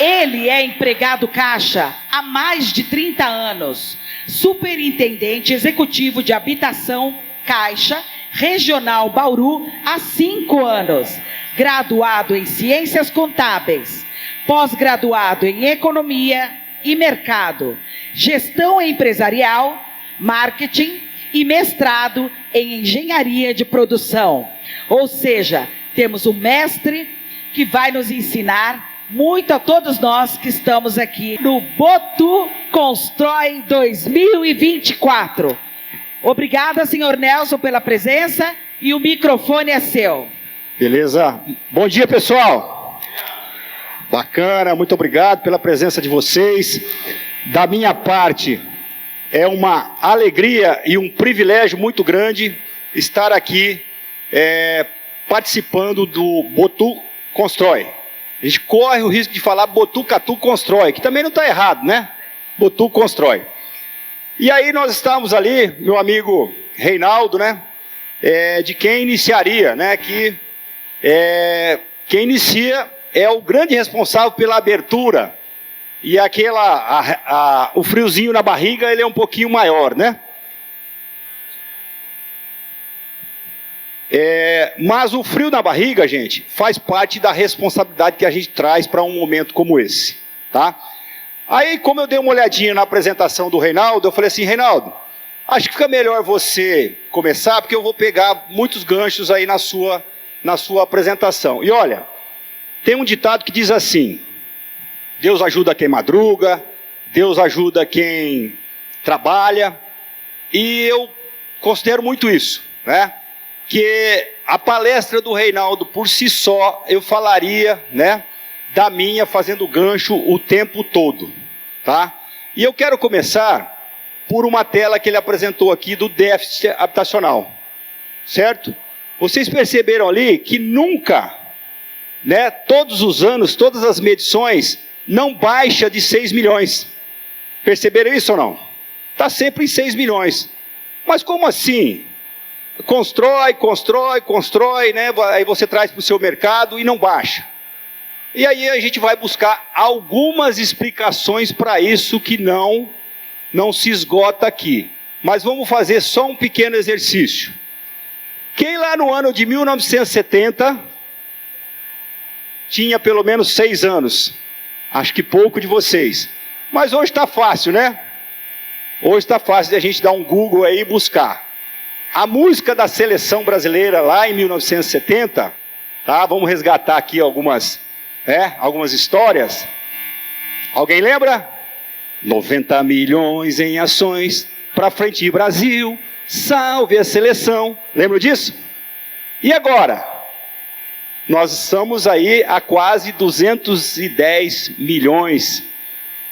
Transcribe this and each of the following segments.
Ele é empregado Caixa há mais de 30 anos, superintendente executivo de habitação Caixa, Regional Bauru, há 5 anos, graduado em Ciências Contábeis, pós-graduado em Economia e Mercado, Gestão Empresarial, Marketing e mestrado em Engenharia de Produção. Ou seja, temos um mestre que vai nos ensinar muito a todos nós que estamos aqui no Botu Constrói 2024. Obrigada, senhor Nelson, pela presença, e o microfone é seu. Beleza? Bom dia, pessoal. Bacana, muito obrigado pela presença de vocês. Da minha parte, é uma alegria e um privilégio muito grande estar aqui participando do Botu Constrói. A gente corre o risco de falar Botucatu Constrói, que também não está errado, né? Botu Constrói. E aí nós estávamos ali, meu amigo Reinaldo, né? De quem iniciaria, né? Quem inicia é o grande responsável pela abertura. E o friozinho na barriga, ele é um pouquinho maior, né? Mas o frio na barriga, gente, faz parte da responsabilidade que a gente traz para um momento como esse, tá? Aí, como eu dei uma olhadinha na apresentação do Reinaldo, eu falei assim, Reinaldo, acho que fica melhor você começar, porque eu vou pegar muitos ganchos aí na sua apresentação. E olha, tem um ditado que diz assim, Deus ajuda quem madruga, Deus ajuda quem trabalha, e eu considero muito isso, né? Que a palestra do Reinaldo por si só, eu falaria, né, da minha fazendo gancho o tempo todo, tá? E eu quero começar por uma tela que ele apresentou aqui do déficit habitacional, certo? Vocês perceberam ali que nunca, né, todos os anos, todas as medições, não baixa de 6 milhões. Perceberam isso ou não? Está sempre em 6 milhões. Mas como assim? Constrói, né? Aí você traz para o seu mercado e não baixa. E aí a gente vai buscar algumas explicações para isso que não se esgota aqui. Mas vamos fazer só um pequeno exercício. Quem lá no ano de 1970 tinha pelo menos 6 anos? Acho que pouco de vocês. Mas hoje está fácil, né? Hoje está fácil de a gente dar um Google aí e buscar. A música da seleção brasileira lá em 1970, tá? Vamos resgatar aqui algumas histórias. Alguém lembra? 90 milhões em ações para frente Brasil, salve a seleção. Lembra disso? E agora? Nós estamos aí a quase 210 milhões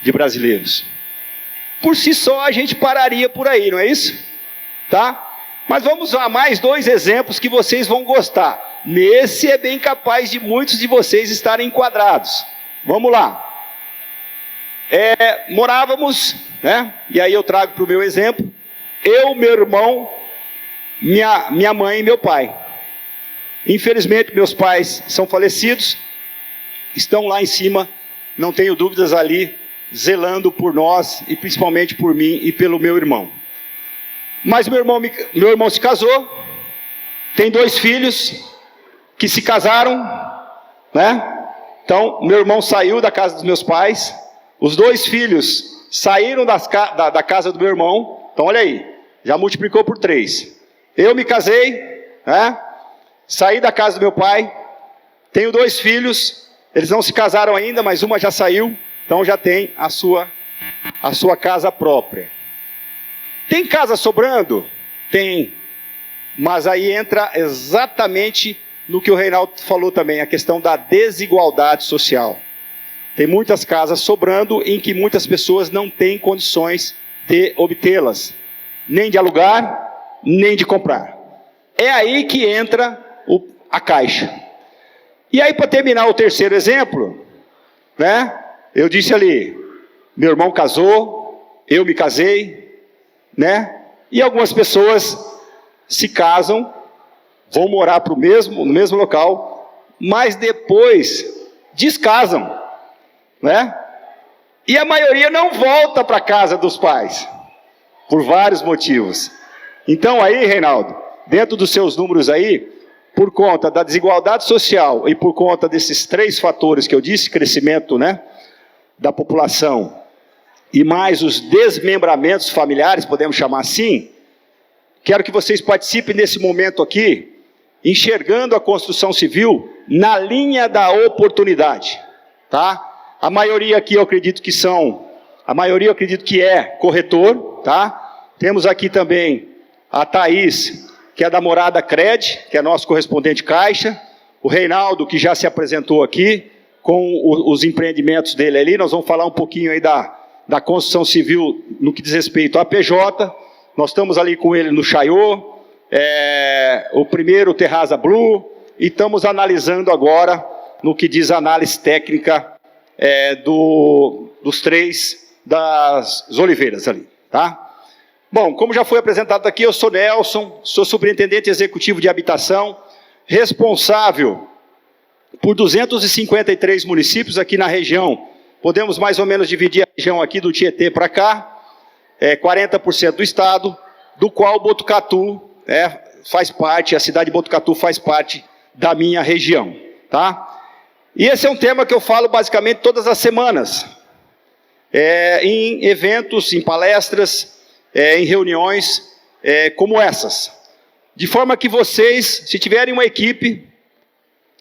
de brasileiros. Por si só a gente pararia por aí, não é isso? Tá? Mas vamos a mais 2 exemplos que vocês vão gostar. Nesse é bem capaz de muitos de vocês estarem enquadrados. Vamos lá. Morávamos, né? E aí eu trago para o meu exemplo. Eu, meu irmão, minha mãe e meu pai. Infelizmente, meus pais são falecidos. Estão lá em cima, não tenho dúvidas ali, zelando por nós, e principalmente por mim e pelo meu irmão. Mas meu irmão se casou, tem 2 filhos que se casaram, né? Então, meu irmão saiu da casa dos meus pais, os 2 filhos saíram da casa do meu irmão, então olha aí, já multiplicou por 3. Eu me casei, né? Saí da casa do meu pai, tenho 2 filhos, eles não se casaram ainda, mas uma já saiu, então já tem a sua casa própria. Tem casa sobrando? Tem. Mas aí entra exatamente no que o Reinaldo falou também, a questão da desigualdade social. Tem muitas casas sobrando em que muitas pessoas não têm condições de obtê-las, nem de alugar, nem de comprar. É aí que entra a Caixa. E aí, para terminar o terceiro exemplo, né, eu disse ali, meu irmão casou, eu me casei, né? E algumas pessoas se casam, vão morar no mesmo local, mas depois descasam, né? E a maioria não volta para a casa dos pais, por vários motivos. Então aí, Reinaldo, dentro dos seus números aí, por conta da desigualdade social e por conta desses 3 fatores que eu disse, crescimento, né, da população, e mais os desmembramentos familiares, podemos chamar assim, quero que vocês participem nesse momento aqui, enxergando a construção civil na linha da oportunidade, tá? A maioria aqui eu acredito que é corretor, tá? Temos aqui também a Thaís, que é da Morada Cred, que é nosso correspondente Caixa, o Reinaldo, que já se apresentou aqui, com os empreendimentos dele ali. Nós vamos falar um pouquinho aí da construção civil no que diz respeito à PJ. Nós estamos ali com ele no Chaiô, o primeiro Terraza Blue, e estamos analisando agora no que diz a análise técnica dos 3 das Oliveiras ali, tá? Bom, como já foi apresentado aqui, eu sou Nelson, sou superintendente executivo de habitação, responsável por 253 municípios aqui na região. Podemos mais ou menos dividir a região aqui do Tietê para cá, 40% do estado, do qual Botucatu faz parte, a cidade de Botucatu faz parte da minha região, tá? E esse é um tema que eu falo basicamente todas as semanas, em eventos, em palestras, em reuniões como essas. De forma que vocês, se tiverem uma equipe,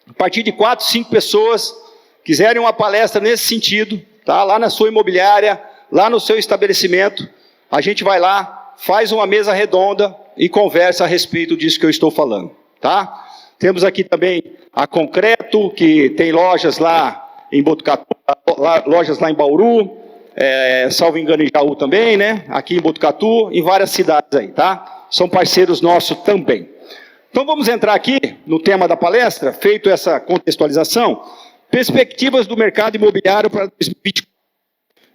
a partir de 4, 5 pessoas, quiserem uma palestra nesse sentido, tá? Lá na sua imobiliária, lá no seu estabelecimento, a gente vai lá, faz uma mesa redonda e conversa a respeito disso que eu estou falando, tá? Temos aqui também a Concreto, que tem lojas lá em Botucatu, lojas lá em Bauru, salvo engano em Jaú também, né? Aqui em Botucatu, em várias cidades aí, tá? São parceiros nossos também. Então vamos entrar aqui no tema da palestra, feito essa contextualização, perspectivas do mercado imobiliário para 2024.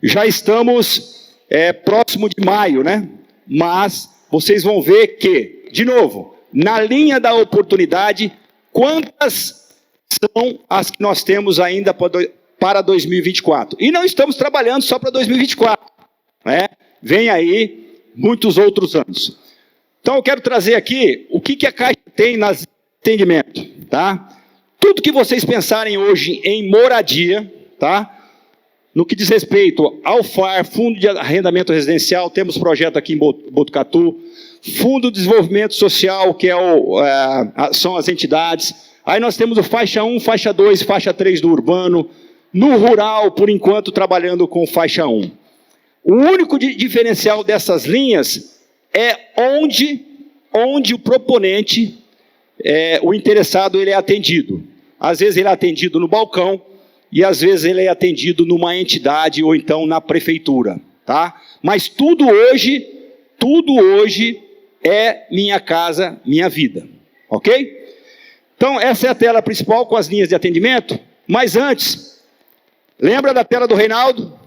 Já estamos próximo de maio, né? Mas vocês vão ver que, de novo, na linha da oportunidade, quantas são as que nós temos ainda para 2024. E não estamos trabalhando só para 2024, né? Vem aí muitos outros anos. Então eu quero trazer aqui o que a Caixa tem nas atendimento, tá? Tudo que vocês pensarem hoje em moradia, tá? No que diz respeito ao FAR, Fundo de Arrendamento Residencial, temos projeto aqui em Botucatu, Fundo de Desenvolvimento Social, que são as entidades. Aí nós temos o faixa 1, faixa 2 e faixa 3 do urbano. No rural, por enquanto, trabalhando com faixa 1. O único diferencial dessas linhas é onde o proponente, o interessado, ele é atendido. Às vezes ele é atendido no balcão e às vezes ele é atendido numa entidade ou então na prefeitura, tá? Mas tudo hoje é Minha Casa, Minha Vida, ok? Então essa é a tela principal com as linhas de atendimento, mas antes, lembra da tela do Reinaldo?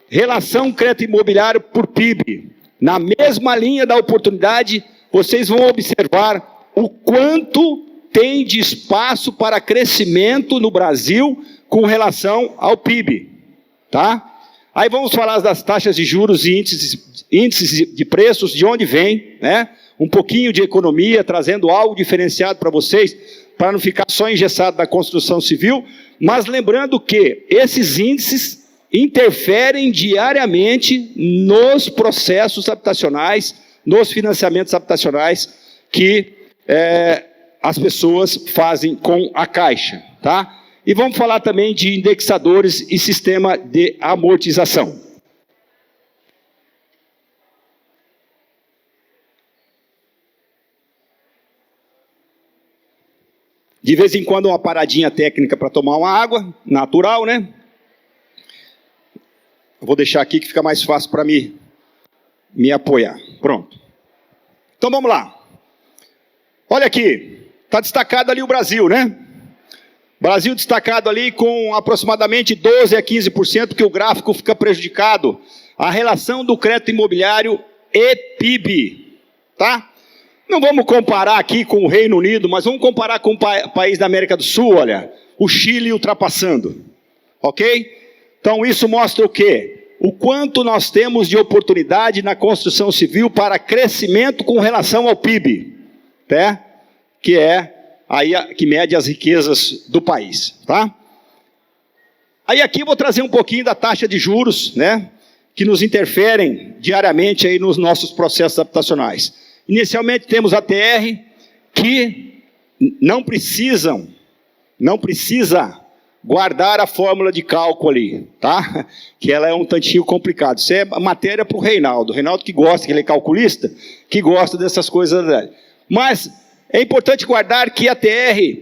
Relação crédito imobiliário por PIB. Na mesma linha da oportunidade, vocês vão observar o quanto tem de espaço para crescimento no Brasil com relação ao PIB, tá? Aí vamos falar das taxas de juros e índices de preços, de onde vem, né? Um pouquinho de economia, trazendo algo diferenciado para vocês, para não ficar só engessado na construção civil, mas lembrando que esses índices interferem diariamente nos processos habitacionais, nos financiamentos habitacionais que as pessoas fazem com a Caixa, tá? E vamos falar também de indexadores e sistema de amortização. De vez em quando uma paradinha técnica para tomar uma água, natural, né? Vou deixar aqui que fica mais fácil para me apoiar. Pronto. Então vamos lá. Olha aqui, está destacado ali o Brasil, né? Brasil destacado ali com aproximadamente 12% a 15%, que o gráfico fica prejudicado. A relação do crédito imobiliário e PIB, tá? Não vamos comparar aqui com o Reino Unido, mas vamos comparar com o país da América do Sul, olha, o Chile ultrapassando, ok? Então isso mostra o quê? O quanto nós temos de oportunidade na construção civil para crescimento com relação ao PIB, né? Que é aí que mede as riquezas do país, tá? Aí aqui eu vou trazer um pouquinho da taxa de juros, né? Que nos interferem diariamente aí nos nossos processos habitacionais. Inicialmente temos a TR, que não precisa guardar a fórmula de cálculo ali, tá? Que ela é um tantinho complicado. Isso é matéria para o Reinaldo. O Reinaldo que gosta, que ele é calculista, que gosta dessas coisas. Mas é importante guardar que a TR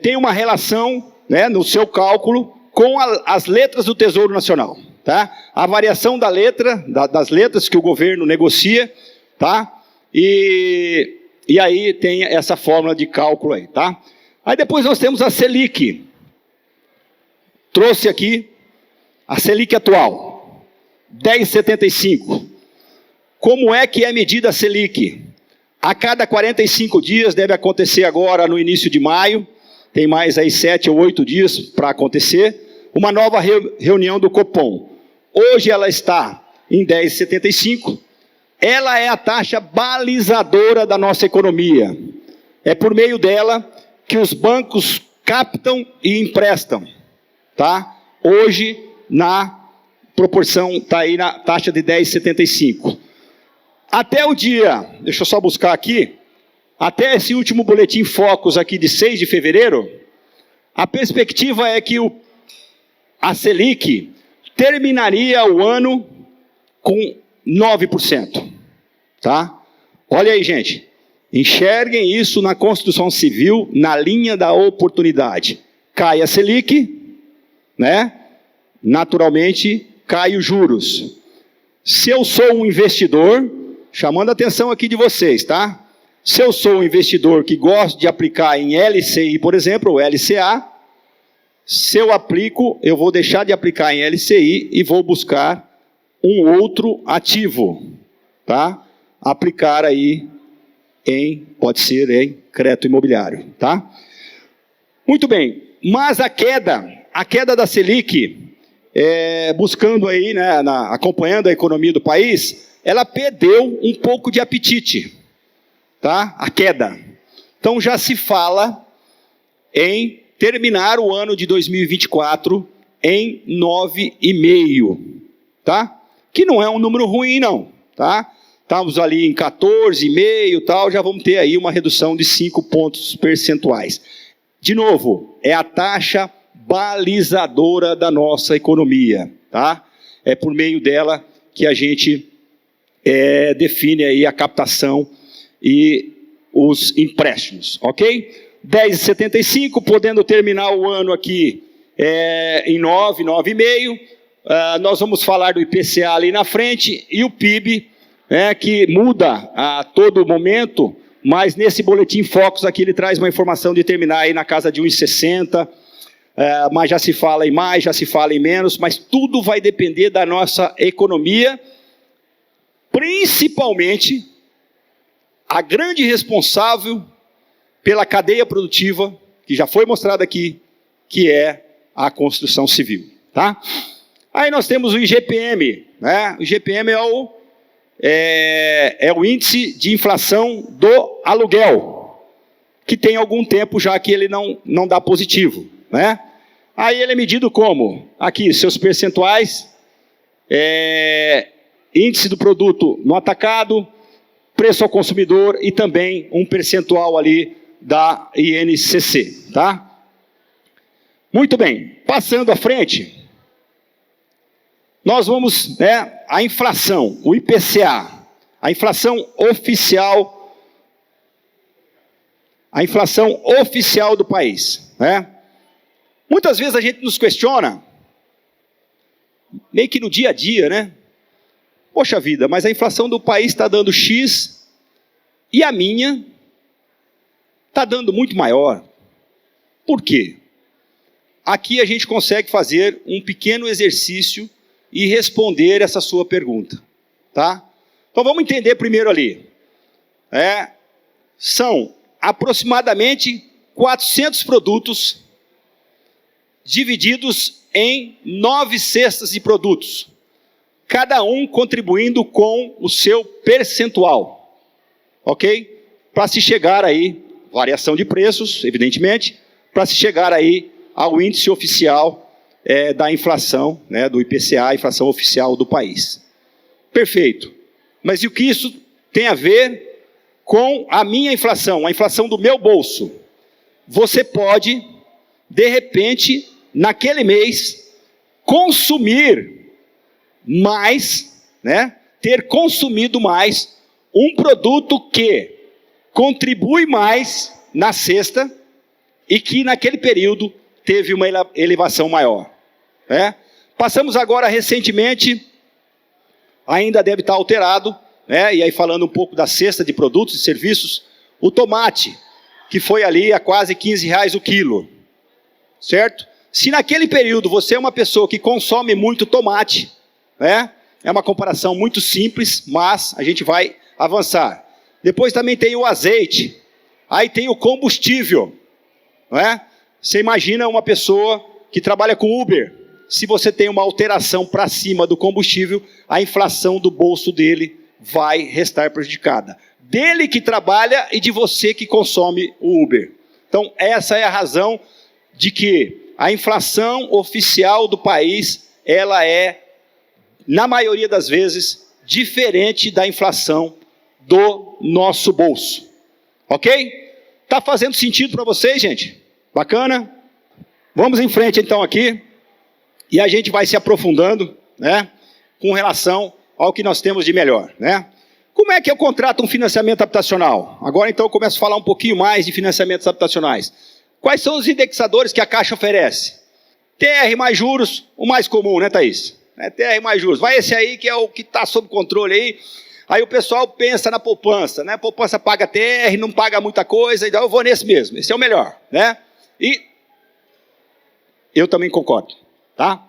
tem uma relação, né, no seu cálculo com as letras do Tesouro Nacional. Tá? A variação da letra, das letras que o governo negocia, tá? E aí tem essa fórmula de cálculo aí, tá? Aí depois nós temos a Selic. Trouxe aqui a Selic atual, 10,75. Como é que é medida a Selic? A cada 45 dias, deve acontecer agora no início de maio, tem mais aí 7 ou 8 dias para acontecer, uma nova reunião do Copom. Hoje ela está em 10,75. Ela é a taxa balizadora da nossa economia. É por meio dela que os bancos captam e emprestam. Tá? Hoje, na proporção, está aí na taxa de 10,75. Até o dia, deixa eu só buscar aqui, até esse último boletim Focus aqui de 6 de fevereiro, a perspectiva é que a Selic terminaria o ano com 9%, tá? Olha aí, gente, enxerguem isso na construção civil, na linha da oportunidade. Cai a Selic, né? Naturalmente, cai os juros. Se eu sou um investidor, chamando a atenção aqui de vocês, tá? Se eu sou um investidor que gosta de aplicar em LCI, por exemplo, ou LCA, se eu aplico, eu vou deixar de aplicar em LCI e vou buscar um outro ativo, tá? Aplicar aí pode ser em crédito imobiliário, tá? Muito bem, mas a queda da Selic, buscando aí, né, acompanhando a economia do país, ela perdeu um pouco de apetite, tá? A queda. Então já se fala em terminar o ano de 2024 em 9,5, tá? Que não é um número ruim, não, tá? Estamos ali em 14,5, tal, já vamos ter aí uma redução de 5 pontos percentuais. De novo, é a taxa balizadora da nossa economia, tá? É por meio dela que a gente define aí a captação e os empréstimos, ok? 10,75, podendo terminar o ano aqui em 9,5. Nós vamos falar do IPCA ali na frente e o PIB, que muda a todo momento, mas nesse boletim Focus aqui ele traz uma informação de terminar aí na casa de 1,60, mas já se fala em mais, já se fala em menos, mas tudo vai depender da nossa economia, principalmente a grande responsável pela cadeia produtiva, que já foi mostrada aqui, que é a construção civil, tá? Aí nós temos o IGPM, né? O IGPM é o índice de inflação do aluguel, que tem algum tempo já que ele não dá positivo, né? Aí ele é medido como? Aqui, seus percentuais, índice do produto no atacado, preço ao consumidor e também um percentual ali da INCC, tá? Muito bem, passando à frente, nós vamos, a inflação, o IPCA, a inflação oficial do país, né? Muitas vezes a gente nos questiona, meio que no dia a dia, né? Poxa vida, mas a inflação do país está dando X e a minha está dando muito maior. Por quê? Aqui a gente consegue fazer um pequeno exercício e responder essa sua pergunta, tá? Então vamos entender primeiro ali. são aproximadamente 400 produtos divididos em 9 cestas de produtos, cada um contribuindo com o seu percentual, ok? Para se chegar aí, variação de preços, evidentemente, para se chegar aí ao índice oficial da inflação, né, do IPCA, a inflação oficial do país. Perfeito. Mas e o que isso tem a ver com a minha inflação, a inflação do meu bolso? Você pode, de repente, naquele mês, consumir mais, né, ter consumido mais um produto que contribui mais na cesta e que naquele período teve uma elevação maior. Passamos agora recentemente, ainda deve estar alterado, e aí falando um pouco da cesta de produtos e serviços, o tomate, que foi ali a quase R$15 o quilo, certo? Se naquele período você é uma pessoa que consome muito tomate, é uma comparação muito simples, mas a gente vai avançar. Depois também tem o azeite, aí tem o combustível, Você imagina uma pessoa que trabalha com Uber, se você tem uma alteração para cima do combustível, a inflação do bolso dele vai restar prejudicada. Dele que trabalha e de você que consome o Uber. Então, essa é a razão de que a inflação oficial do país, ela é, na maioria das vezes, diferente da inflação do nosso bolso. Ok? Tá fazendo sentido para vocês, gente? Bacana? Vamos em frente então aqui. E a gente vai se aprofundando, com relação ao que nós temos de melhor, Como é que eu contrato um financiamento habitacional? Agora então eu começo a falar um pouquinho mais de financiamentos habitacionais. Quais são os indexadores que a Caixa oferece? TR mais juros, o mais comum, né, Thaís? TR mais juros. Vai esse aí que é o que está sob controle aí. Aí o pessoal pensa na poupança, Poupança paga TR, não paga muita coisa, então eu vou nesse mesmo. Esse é o melhor, E eu também concordo, tá?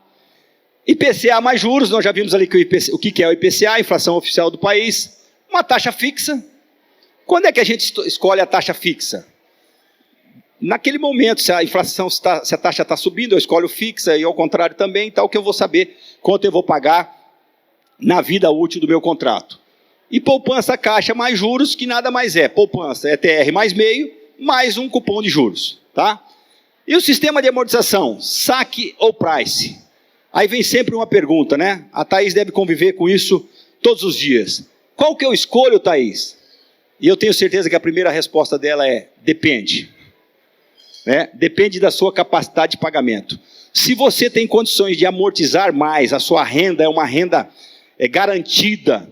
IPCA mais juros, nós já vimos ali o que é o IPCA, a inflação oficial do país. Uma taxa fixa. Quando é que a gente escolhe a taxa fixa? Naquele momento, se a inflação, se a taxa está subindo, eu escolho fixa, e ao contrário também, tal que eu vou saber quanto eu vou pagar na vida útil do meu contrato. E poupança Caixa mais juros, que nada mais é. Poupança é TR mais meio, mais um cupom de juros, tá? E o sistema de amortização, saque ou price? Aí vem sempre uma pergunta, A Thaís deve conviver com isso todos os dias. Qual que eu escolho, Thaís? E eu tenho certeza que a primeira resposta dela é, depende. Depende da sua capacidade de pagamento. Se você tem condições de amortizar mais, a sua renda é uma renda garantida,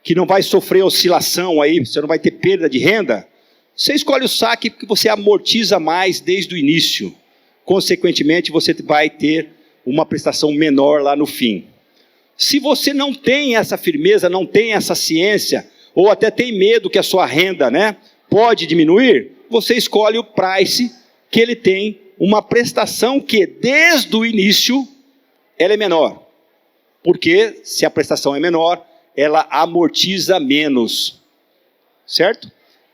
que não vai sofrer oscilação aí, você não vai ter perda de renda, você escolhe o saque porque você amortiza mais desde o início. Consequentemente, você vai ter uma prestação menor lá no fim. Se você não tem essa firmeza, não tem essa ciência, ou até tem medo que a sua renda pode diminuir, você escolhe o price, que ele tem uma prestação que, desde o início, ela é menor. Porque, se a prestação é menor, ela amortiza menos. Certo?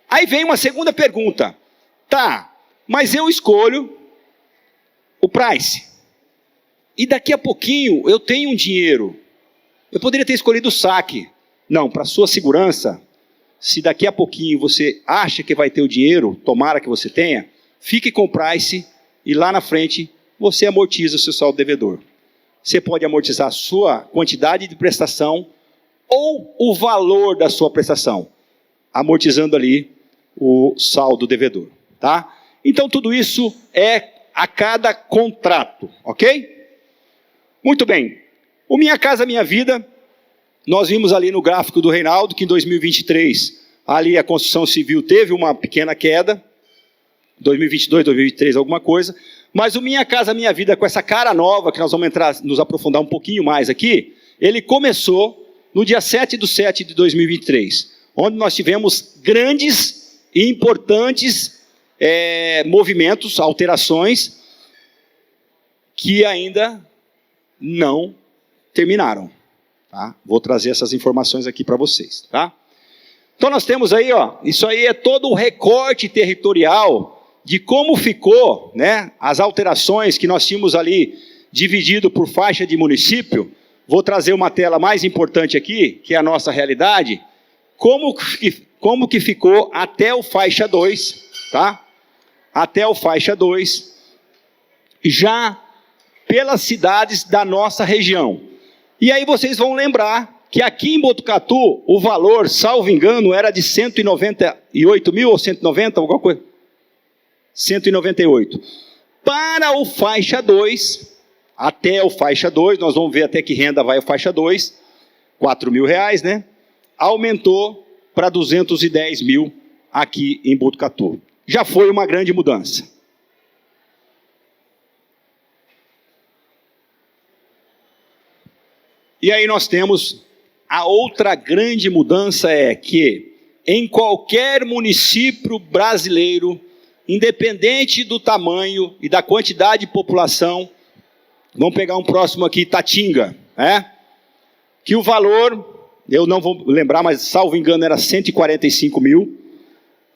Aí vem uma segunda pergunta. Tá, mas eu escolho o price. E daqui a pouquinho eu tenho um dinheiro. Eu poderia ter escolhido o saque. Não, para sua segurança, se daqui a pouquinho você acha que vai ter o dinheiro, tomara que você tenha, fique com o price e lá na frente você amortiza o seu saldo devedor. Você pode amortizar a sua quantidade de prestação ou o valor da sua prestação, amortizando ali o saldo devedor, tá? Então tudo isso é a cada contrato, ok? Muito bem. O Minha Casa Minha Vida, nós vimos ali no gráfico do Reinaldo que em 2023, ali a construção civil teve uma pequena queda, 2022, 2023, alguma coisa, mas o Minha Casa Minha Vida, com essa cara nova, que nós vamos nos aprofundar um pouquinho mais aqui, ele começou no dia 7/7 de 2023, onde nós tivemos grandes e importantes movimentos, alterações, que ainda não terminaram. Tá? Vou trazer essas informações aqui para vocês. Tá? Então nós temos aí, ó, isso aí é todo o recorte territorial de como ficou, né, as alterações que nós tínhamos ali dividido por faixa de município. Vou trazer uma tela mais importante aqui, que é a nossa realidade, como que ficou até o faixa 2, tá? Até o faixa 2, já pelas cidades da nossa região. E aí vocês vão lembrar que aqui em Botucatu, o valor, salvo engano, era de 198 mil ou 190, alguma coisa? 198. Para o faixa 2, até o faixa 2, nós vamos ver até que renda vai o faixa 2, R$4.000, né? Aumentou para 210 mil aqui em Botucatu. Já foi uma grande mudança. E aí nós temos a outra grande mudança é que em qualquer município brasileiro, independente do tamanho e da quantidade de população, vamos pegar um próximo aqui, Tatinga, né? Que o valor, eu não vou lembrar, mas salvo engano era 145 mil,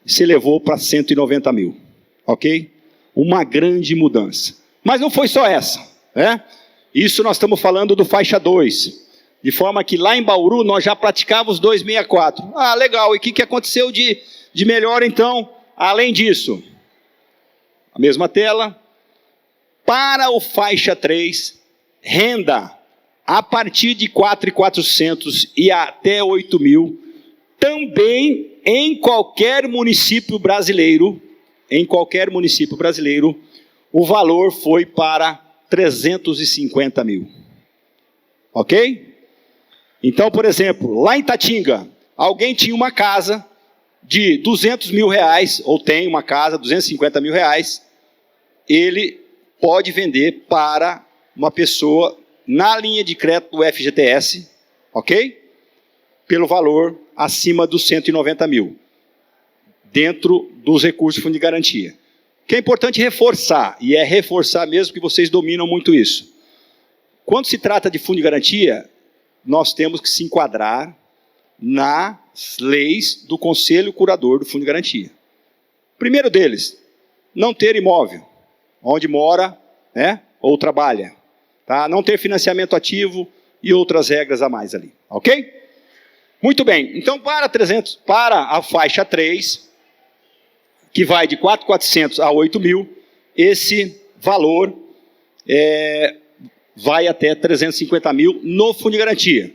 se elevou para 190 mil, ok? Uma grande mudança. Mas não foi só essa, né? Isso nós estamos falando do faixa 2, de forma que lá em Bauru nós já praticávamos 264. Ah, legal, e o que aconteceu de melhor então, além disso? A mesma tela. Para o faixa 3, renda a partir de 4.400 e até 8 mil, também em qualquer município brasileiro, o valor foi para 350 mil. Ok? Então, por exemplo, lá em Tatinga, alguém tinha uma casa de 200 mil reais, ou tem uma casa, 250 mil reais, ele pode vender para uma pessoa na linha de crédito do FGTS, ok? Pelo valor acima dos 190 mil, dentro dos recursos do Fundo de Garantia. O que é importante reforçar, e é reforçar mesmo que vocês dominam muito isso. Quando se trata de Fundo de Garantia, nós temos que se enquadrar nas leis do Conselho Curador do Fundo de Garantia. Primeiro deles, não ter imóvel, onde mora, né, ou trabalha, tá? Não ter financiamento ativo e outras regras a mais ali, ok? Muito bem, então para a faixa 3, que vai de 4.400 a 8 mil, esse valor vai até 350 mil no Fundo de Garantia.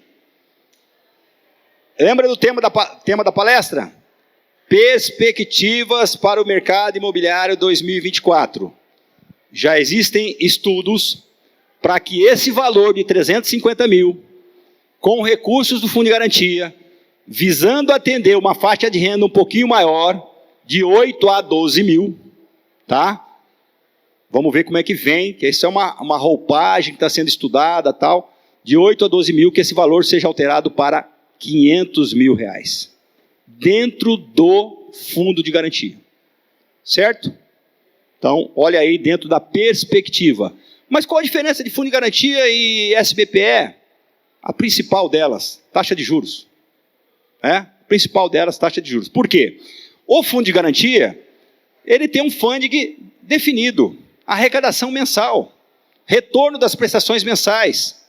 Lembra do tema da palestra? Perspectivas para o mercado imobiliário 2024. Já existem estudos para que esse valor de 350 mil, com recursos do Fundo de Garantia, visando atender uma faixa de renda um pouquinho maior, de 8 a 12 mil, tá? Vamos ver como é que vem, que isso é uma roupagem que está sendo estudada, tal, de 8 a 12 mil, que esse valor seja alterado para 500 mil reais, dentro do Fundo de Garantia, certo? Então, olha aí dentro da perspectiva. Mas qual a diferença de Fundo de Garantia e SBPE? A principal delas, taxa de juros. A principal delas, taxa de juros. Por quê? O Fundo de Garantia, ele tem um funding definido, arrecadação mensal, retorno das prestações mensais.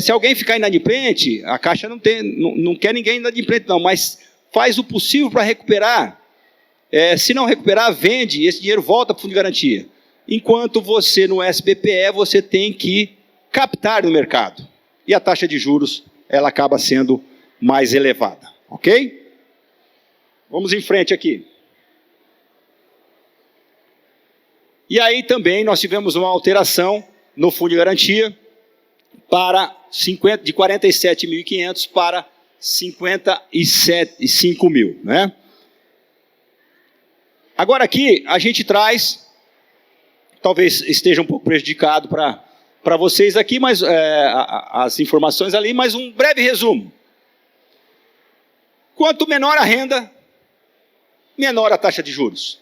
Se alguém ficar inadimplente, a Caixa não quer ninguém inadimplente não, mas faz o possível para recuperar. Se não recuperar, vende, e esse dinheiro volta para o Fundo de Garantia. Enquanto você no SBPE, você tem que captar no mercado. E a taxa de juros, ela acaba sendo mais elevada. Ok? Vamos em frente aqui. E aí também nós tivemos uma alteração no Fundo de Garantia de 47.500 para 55 mil, né? Agora aqui a gente traz, talvez esteja um pouco prejudicado para vocês aqui, mas as informações ali, mas um breve resumo. Quanto menor a renda, menor a taxa de juros.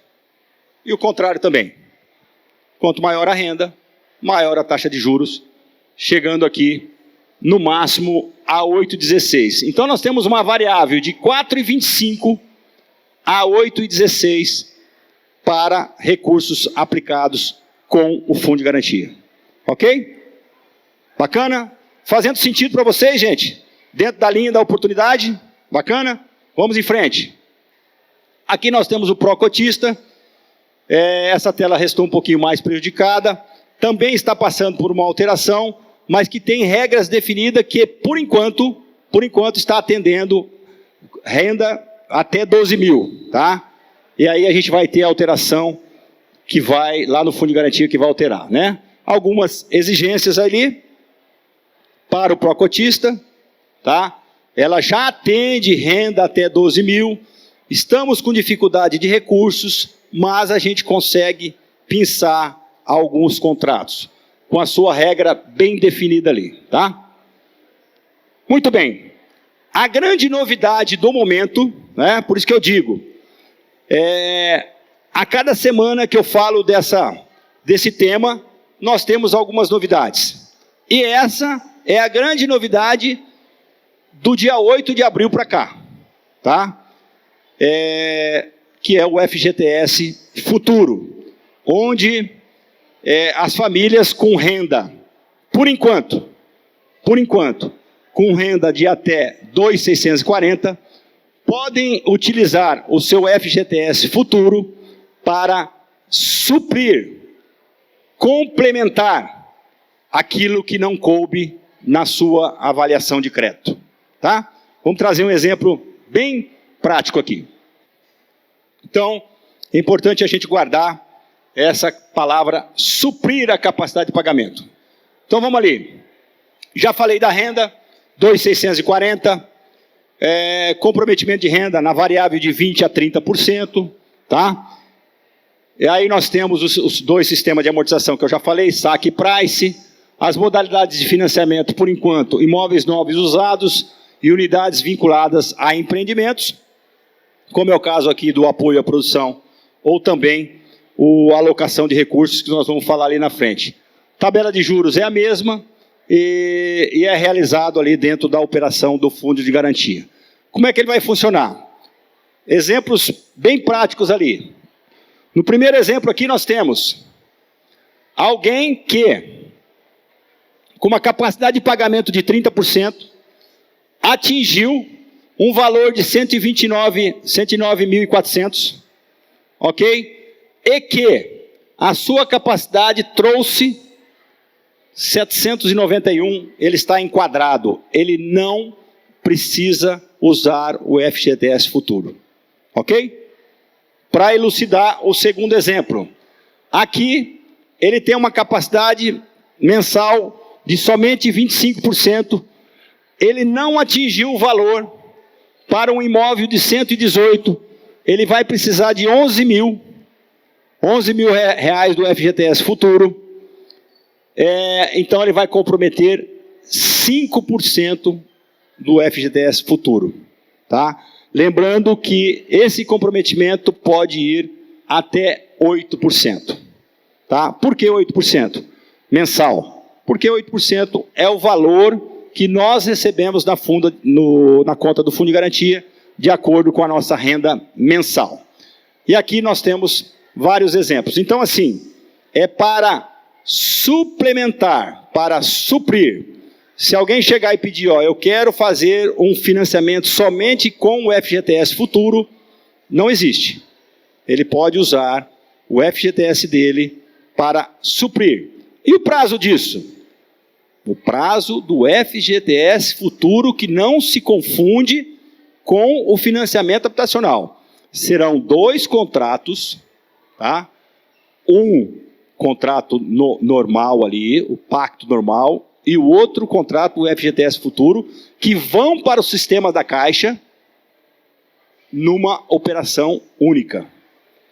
E o contrário também. Quanto maior a renda, maior a taxa de juros, chegando aqui no máximo a 8,16. Então nós temos uma variável de 4,25 a 8,16 para recursos aplicados com o fundo de garantia. Ok? Bacana? Fazendo sentido para vocês, gente? Dentro da linha da oportunidade? Bacana? Vamos em frente. Aqui nós temos o pró-cotista. Essa tela restou um pouquinho mais prejudicada. Também está passando por uma alteração, mas que tem regras definidas que, por enquanto está atendendo renda até 12 mil, tá? E aí a gente vai ter a alteração que vai, lá no fundo de garantia, que vai alterar, né? Algumas exigências ali para o pró-cotista, tá? Ela já atende renda até 12 mil, estamos com dificuldade de recursos, mas a gente consegue pinçar alguns contratos, com a sua regra bem definida ali, tá? Muito bem. A grande novidade do momento, né, por isso que eu digo, a cada semana que eu falo desse tema, nós temos algumas novidades. E essa é a grande novidade do dia 8 de abril para cá, tá? Que é o FGTS Futuro, onde as famílias com renda, por enquanto, com renda de até 2.640, podem utilizar o seu FGTS Futuro para suprir, complementar aquilo que não coube na sua avaliação de crédito, tá? Vamos trazer um exemplo bem prático aqui. Então, é importante a gente guardar essa palavra, suprir a capacidade de pagamento. Então, vamos ali. Já falei da renda, 2.640, comprometimento de renda na variável de 20% a 30%, tá? E aí nós temos os dois sistemas de amortização que eu já falei, saque e price, as modalidades de financiamento, por enquanto, imóveis novos usados e unidades vinculadas a empreendimentos, como é o caso aqui do apoio à produção, ou também a alocação de recursos, que nós vamos falar ali na frente. Tabela de juros é a mesma e é realizado ali dentro da operação do fundo de garantia. Como é que ele vai funcionar? Exemplos bem práticos ali. No primeiro exemplo aqui nós temos alguém que, com uma capacidade de pagamento de 30%, atingiu um valor de 109.400, ok? E que a sua capacidade trouxe 791, ele está enquadrado, ele não precisa usar o FGTS Futuro, ok? Para elucidar o segundo exemplo, aqui ele tem uma capacidade mensal de somente 25%, ele não atingiu o valor para um imóvel de 118, ele vai precisar de 11 mil reais do FGTS Futuro, então ele vai comprometer 5% do FGTS Futuro, tá? Lembrando que esse comprometimento pode ir até 8%, tá? Por que 8%? Mensal. Porque 8% é o valor que nós recebemos na conta do Fundo de Garantia, de acordo com a nossa renda mensal. E aqui nós temos vários exemplos. Então, assim, é para suplementar, para suprir. Se alguém chegar e pedir, eu quero fazer um financiamento somente com o FGTS Futuro, não existe. Ele pode usar o FGTS dele para suprir. E o prazo disso? O prazo do FGTS Futuro, que não se confunde com o financiamento habitacional. Serão 2 contratos, tá? Um contrato normal ali, o pacto normal, e o outro contrato, o FGTS Futuro, que vão para o sistema da Caixa numa operação única,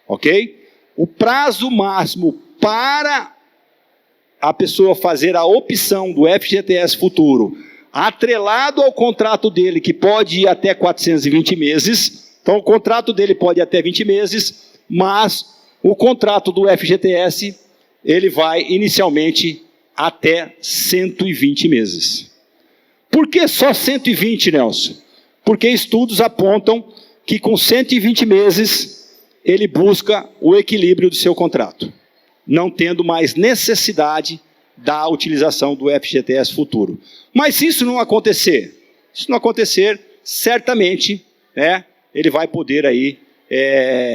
ok? O prazo máximo para a pessoa fazer a opção do FGTS Futuro, atrelado ao contrato dele, que pode ir até 420 meses, então o contrato dele pode ir até 20 meses, mas o contrato do FGTS, ele vai inicialmente até 120 meses. Por que só 120, Nelson? Porque estudos apontam que com 120 meses ele busca o equilíbrio do seu contrato, não tendo mais necessidade da utilização do FGTS Futuro. Mas se isso não acontecer, certamente, né, ele vai poder aí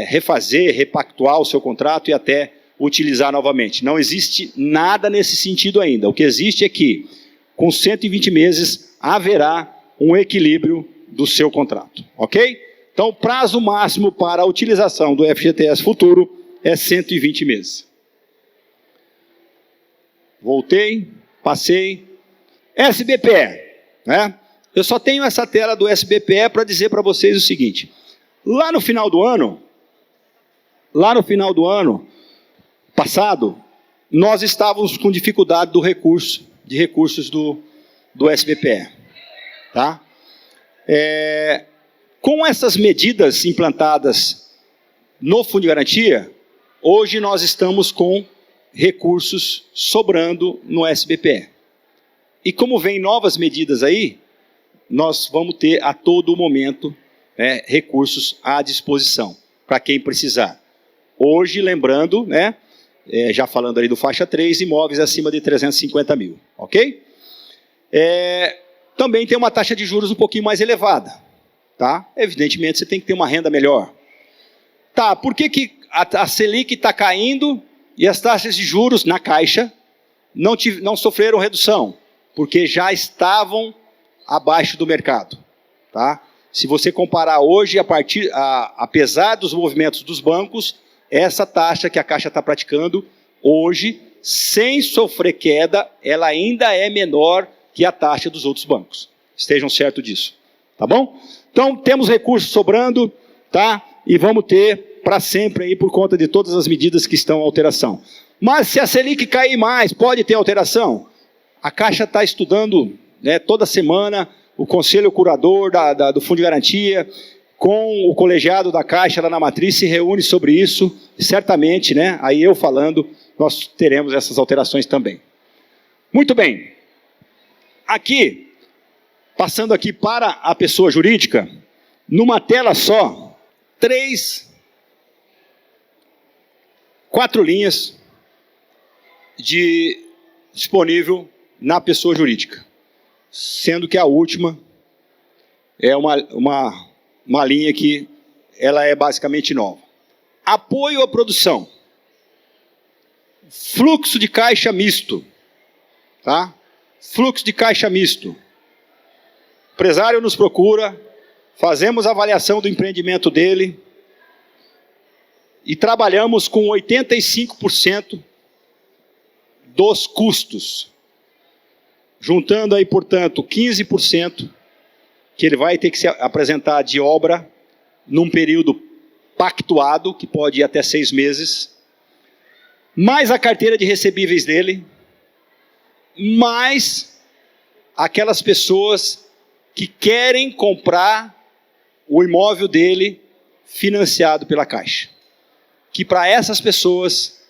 refazer, repactuar o seu contrato e até utilizar novamente. Não existe nada nesse sentido ainda. O que existe é que, com 120 meses, haverá um equilíbrio do seu contrato, ok? Então, o prazo máximo para a utilização do FGTS Futuro é 120 meses. Voltei, passei. SBPE, né? Eu só tenho essa tela do SBPE para dizer para vocês o seguinte. Lá no final do ano passado, nós estávamos com dificuldade de recursos do SBPE. Tá? Com essas medidas implantadas no Fundo de Garantia, hoje nós estamos com recursos sobrando no SBPE. E como vem novas medidas aí, nós vamos ter a todo momento recursos à disposição, para quem precisar. Hoje, lembrando, né, já falando ali do faixa 3, imóveis acima de 350 mil, ok? Também tem uma taxa de juros um pouquinho mais elevada, tá? Evidentemente, você tem que ter uma renda melhor. Tá, por que a Selic está caindo e as taxas de juros na Caixa não sofreram redução? Porque já estavam abaixo do mercado, tá? Se você comparar hoje, apesar dos movimentos dos bancos, essa taxa que a Caixa está praticando hoje, sem sofrer queda, ela ainda é menor que a taxa dos outros bancos. Estejam certos disso, tá bom? Então, temos recursos sobrando, tá? E vamos ter para sempre aí por conta de todas as medidas que estão em alteração. Mas se a Selic cair mais, pode ter alteração? A Caixa está estudando, né, toda semana, o Conselho Curador do Fundo de Garantia, com o colegiado da Caixa lá na Matriz, se reúne sobre isso, e certamente, né, aí eu falando, nós teremos essas alterações também. Muito bem. Aqui, passando aqui para a pessoa jurídica, numa tela só, 4 linhas disponível na pessoa jurídica, sendo que a última é uma linha que ela é basicamente nova. Apoio à produção. Fluxo de caixa misto. Tá? Fluxo de caixa misto. O empresário nos procura, fazemos a avaliação do empreendimento dele e trabalhamos com 85% dos custos. Juntando aí, portanto, 15% que ele vai ter que se apresentar de obra num período pactuado, que pode ir até 6 meses, mais a carteira de recebíveis dele, mais aquelas pessoas que querem comprar o imóvel dele financiado pela Caixa. Que para essas pessoas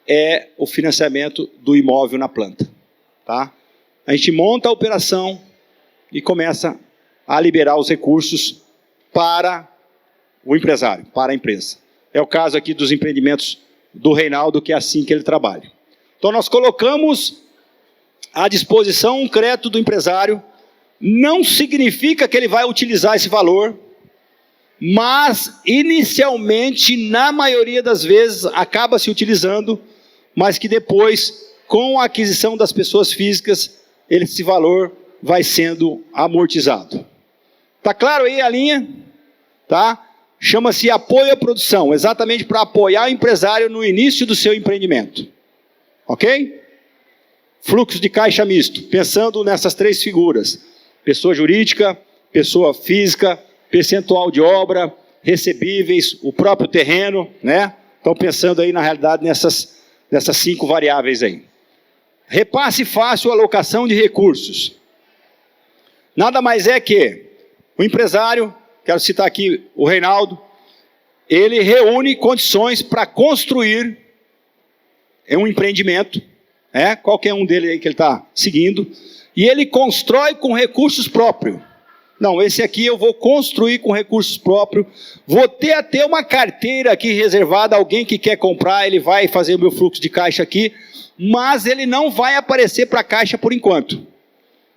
é o financiamento do imóvel na planta. Tá? A gente monta a operação e começa a liberar os recursos para o empresário, para a empresa. É o caso aqui dos empreendimentos do Reinaldo, que é assim que ele trabalha. Então, nós colocamos à disposição um crédito do empresário, não significa que ele vai utilizar esse valor, mas, inicialmente, na maioria das vezes, acaba se utilizando, mas que depois, com a aquisição das pessoas físicas, esse valor vai sendo amortizado. Tá claro aí a linha? Tá? Chama-se apoio à produção, exatamente para apoiar o empresário no início do seu empreendimento. Ok? Fluxo de caixa misto, pensando nessas 3 figuras. Pessoa jurídica, pessoa física, percentual de obra, recebíveis, o próprio terreno, né? Estão pensando aí, na realidade, nessas 5 variáveis aí. Repasse fácil, alocação de recursos. Nada mais é que o empresário, quero citar aqui o Reinaldo, ele reúne condições para construir um empreendimento, qualquer um dele aí que ele está seguindo, e ele constrói com recursos próprios. Não, esse aqui eu vou construir com recursos próprios, vou ter até uma carteira aqui reservada, alguém que quer comprar, ele vai fazer o meu fluxo de caixa aqui, mas ele não vai aparecer para a caixa por enquanto.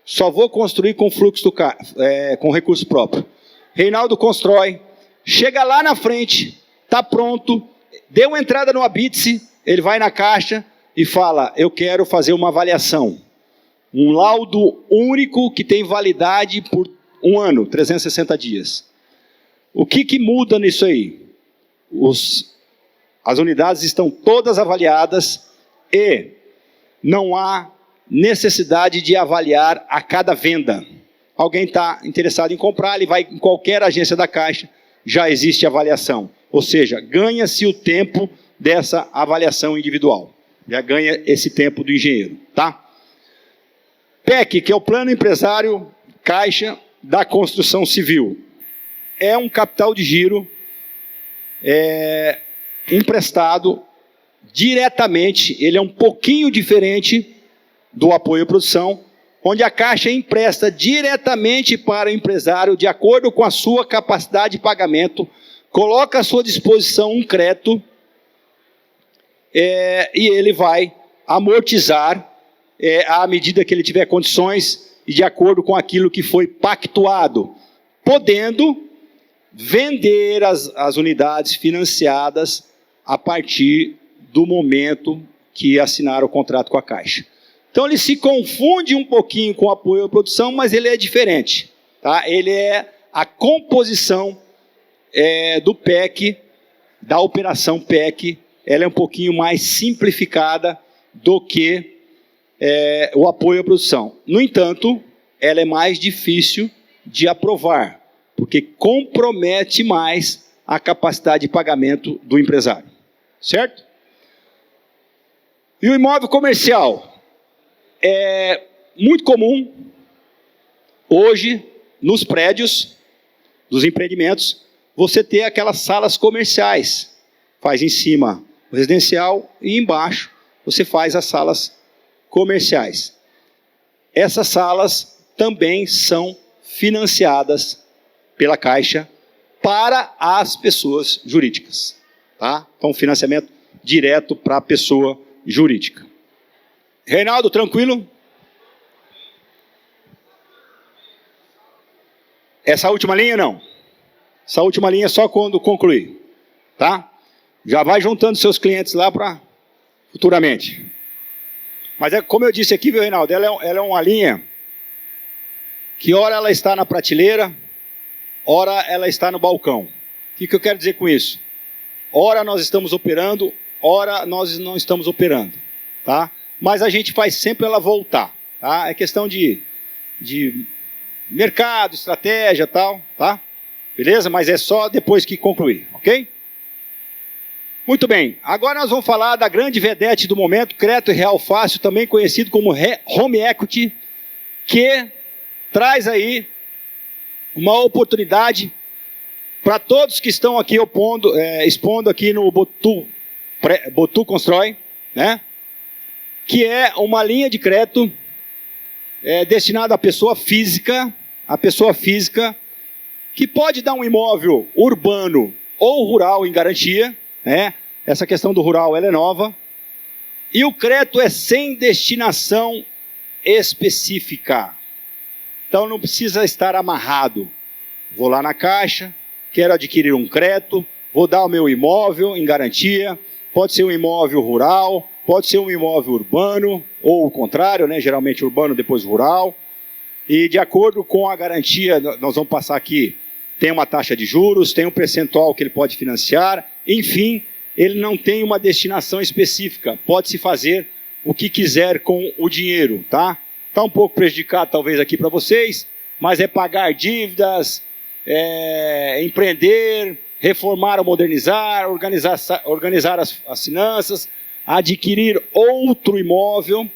Só vou construir com fluxo com recurso próprio. Reinaldo constrói, chega lá na frente, está pronto, deu uma entrada no Abitse, ele vai na caixa e fala, eu quero fazer uma avaliação. Um laudo único que tem validade por 1 ano, 360 dias. O que muda nisso aí? As unidades estão todas avaliadas e não há necessidade de avaliar a cada venda. Alguém está interessado em comprar, ele vai em qualquer agência da Caixa, já existe avaliação. Ou seja, ganha-se o tempo dessa avaliação individual. Já ganha esse tempo do engenheiro, tá? PEC, que é o Plano Empresário Caixa da Construção Civil. É um capital de giro emprestado diretamente, ele é um pouquinho diferente do apoio à produção, onde a Caixa empresta diretamente para o empresário, de acordo com a sua capacidade de pagamento, coloca à sua disposição um crédito, e ele vai amortizar à medida que ele tiver condições e de acordo com aquilo que foi pactuado, podendo vender as unidades financiadas a partir do momento que assinaram o contrato com a Caixa. Então ele se confunde um pouquinho com o apoio à produção, mas ele é diferente. Tá? Ele é a composição do PEC, da operação PEC, ela é um pouquinho mais simplificada do que o apoio à produção. No entanto, ela é mais difícil de aprovar, porque compromete mais a capacidade de pagamento do empresário. Certo? E o imóvel comercial? É muito comum, hoje, nos prédios dos empreendimentos, você ter aquelas salas comerciais. Faz em cima o residencial e embaixo você faz as salas comerciais. Essas salas também são financiadas pela Caixa para as pessoas jurídicas. Tá? Então, financiamento direto para a pessoa jurídica. Reinaldo, tranquilo? Essa última linha, não. Essa última linha é só quando concluir. Tá? Já vai juntando seus clientes lá para futuramente. Mas como eu disse aqui, viu, Reinaldo, ela é uma linha que ora ela está na prateleira, ora ela está no balcão. O que eu quero dizer com isso? Ora nós estamos operando, ora nós não estamos operando. Tá? Mas a gente faz sempre ela voltar. Tá? É questão de mercado, estratégia e tal. Tá? Beleza? Mas é só depois que concluir. Ok? Muito bem. Agora nós vamos falar da grande vedete do momento, Crédito Real Fácil, também conhecido como Home Equity, que traz aí uma oportunidade para todos que estão aqui expondo aqui no Botu Constrói, né? Que é uma linha de crédito destinada à pessoa física, que pode dar um imóvel urbano ou rural em garantia, né? Essa questão do rural ela é nova, e o crédito é sem destinação específica, então não precisa estar amarrado. Vou lá na Caixa, quero adquirir um crédito, vou dar o meu imóvel em garantia, pode ser um imóvel rural, pode ser um imóvel urbano, ou o contrário, né? Geralmente urbano, depois rural, e de acordo com a garantia, nós vamos passar aqui, tem uma taxa de juros, tem um percentual que ele pode financiar, enfim, ele não tem uma destinação específica, pode-se fazer o que quiser com o dinheiro, tá? Está um pouco prejudicado talvez aqui para vocês, mas é pagar dívidas, empreender, reformar ou modernizar, organizar as finanças, adquirir outro imóvel.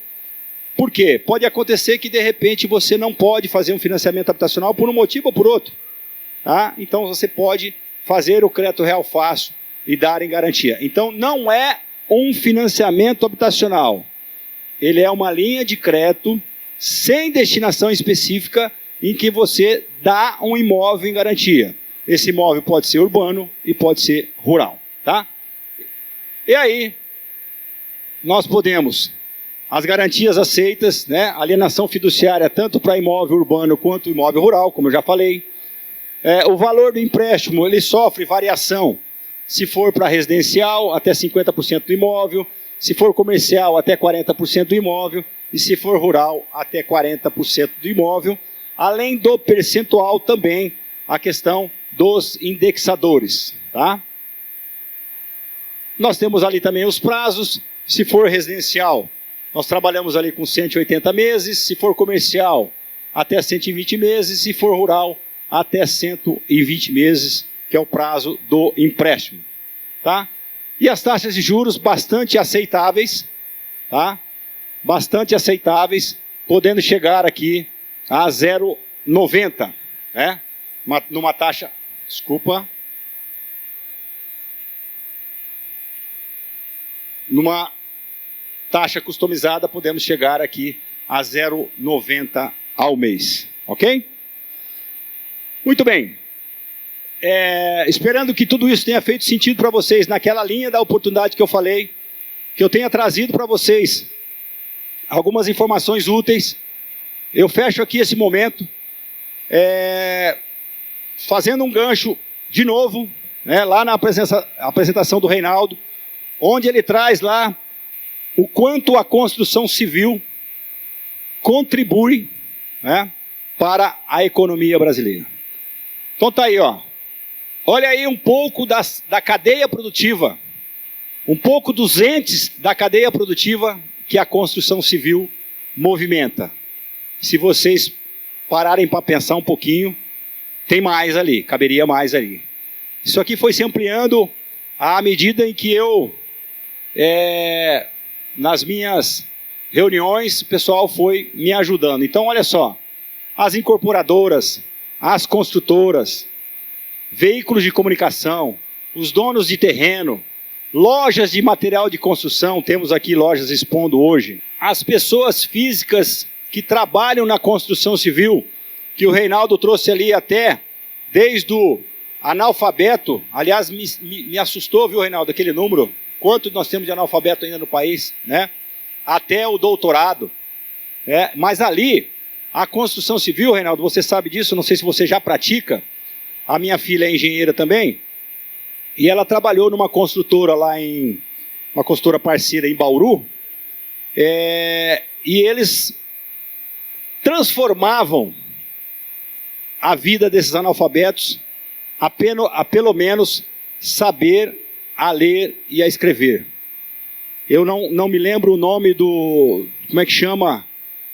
Por quê? Pode acontecer que de repente você não pode fazer um financiamento habitacional por um motivo ou por outro. Tá? Então você pode fazer o Crédito Real Fácil e dar em garantia. Então não é um financiamento habitacional. Ele é uma linha de crédito sem destinação específica em que você dá um imóvel em garantia. Esse imóvel pode ser urbano e pode ser rural, tá? E aí, nós podemos, as garantias aceitas, né, alienação fiduciária tanto para imóvel urbano quanto imóvel rural, como eu já falei. O valor do empréstimo, ele sofre variação, se for para residencial, até 50% do imóvel, se for comercial, até 40% do imóvel, e se for rural, até 40% do imóvel, além do percentual também, a questão dos indexadores, tá? Nós temos ali também os prazos, se for residencial, nós trabalhamos ali com 180 meses, se for comercial, até 120 meses, se for rural, até 120 meses, que é o prazo do empréstimo, tá? E as taxas de juros bastante aceitáveis, tá? Bastante aceitáveis, podendo chegar aqui a 0,90, né? Numa taxa, numa taxa customizada, podemos chegar aqui a 0,90 ao mês, ok? Muito bem. Esperando que tudo isso tenha feito sentido para vocês, naquela linha da oportunidade que eu falei, que eu tenha trazido para vocês algumas informações úteis, eu fecho aqui esse momento, fazendo um gancho de novo, né, lá na apresentação do Reinaldo, onde ele traz lá o quanto a construção civil contribui, né, para a economia brasileira. Então tá aí, ó. Olha aí um pouco da cadeia produtiva, um pouco dos entes da cadeia produtiva que a construção civil movimenta. Se vocês pararem para pensar um pouquinho, tem mais ali, caberia mais ali. Isso aqui foi se ampliando à medida em que eu, nas minhas reuniões, o pessoal foi me ajudando. Então, olha só, as incorporadoras, as construtoras, veículos de comunicação, os donos de terreno, lojas de material de construção, temos aqui lojas expondo hoje, as pessoas físicas que trabalham na construção civil, que o Reinaldo trouxe ali até, desde o analfabeto, aliás, me assustou, viu, Reinaldo, aquele número, quanto nós temos de analfabeto ainda no país, né? Até o doutorado, né? Mas ali, a construção civil, Reinaldo, você sabe disso, não sei se você já pratica, a minha filha é engenheira também, e ela trabalhou numa construtora uma construtora parceira em Bauru, e eles transformavam a vida desses analfabetos a pelo menos saber a ler e a escrever. Eu não me lembro o nome como é que chama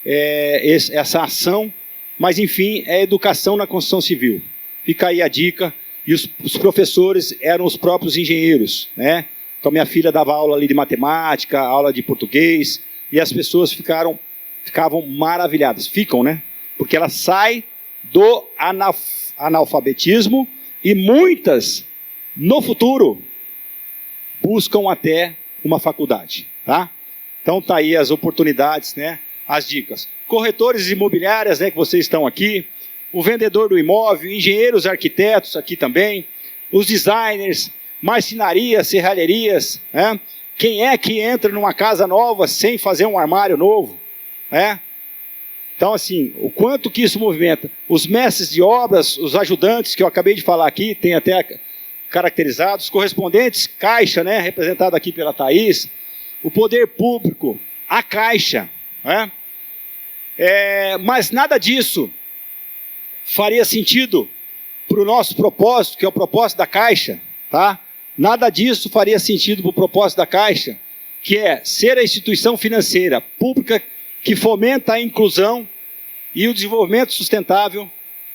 essa ação, mas enfim, é educação na construção civil. Fica aí a dica, e os professores eram os próprios engenheiros, né? Então minha filha dava aula ali de matemática, aula de português, e as pessoas ficavam maravilhadas, né? Porque ela sai do analfabetismo, e muitas, no futuro, buscam até uma faculdade, tá? Então tá aí as oportunidades, né? As dicas. Corretores imobiliárias, né, que vocês estão aqui, o vendedor do imóvel, engenheiros, arquitetos aqui também, os designers, marcenarias, serralherias, né? Quem é que entra numa casa nova sem fazer um armário novo, né? Então, assim, o quanto que isso movimenta. Os mestres de obras, os ajudantes, que eu acabei de falar aqui, tem até caracterizados, correspondentes, Caixa, né, representado aqui pela Thaís, o poder público, a Caixa, né? Mas nada disso faria sentido para o nosso propósito, que é o propósito da Caixa, tá? Nada disso faria sentido para o propósito da Caixa, que é ser a instituição financeira pública que fomenta a inclusão e o desenvolvimento sustentável,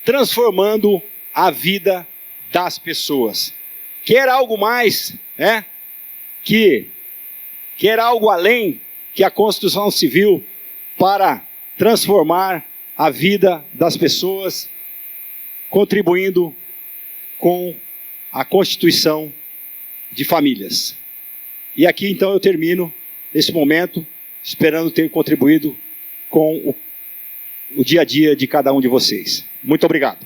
transformando a vida das pessoas. Quer algo mais, né? Quer algo além que a construção civil para transformar a vida das pessoas, contribuindo com a constituição de famílias. E aqui então eu termino esse momento, esperando ter contribuído com o dia a dia de cada um de vocês. Muito obrigado.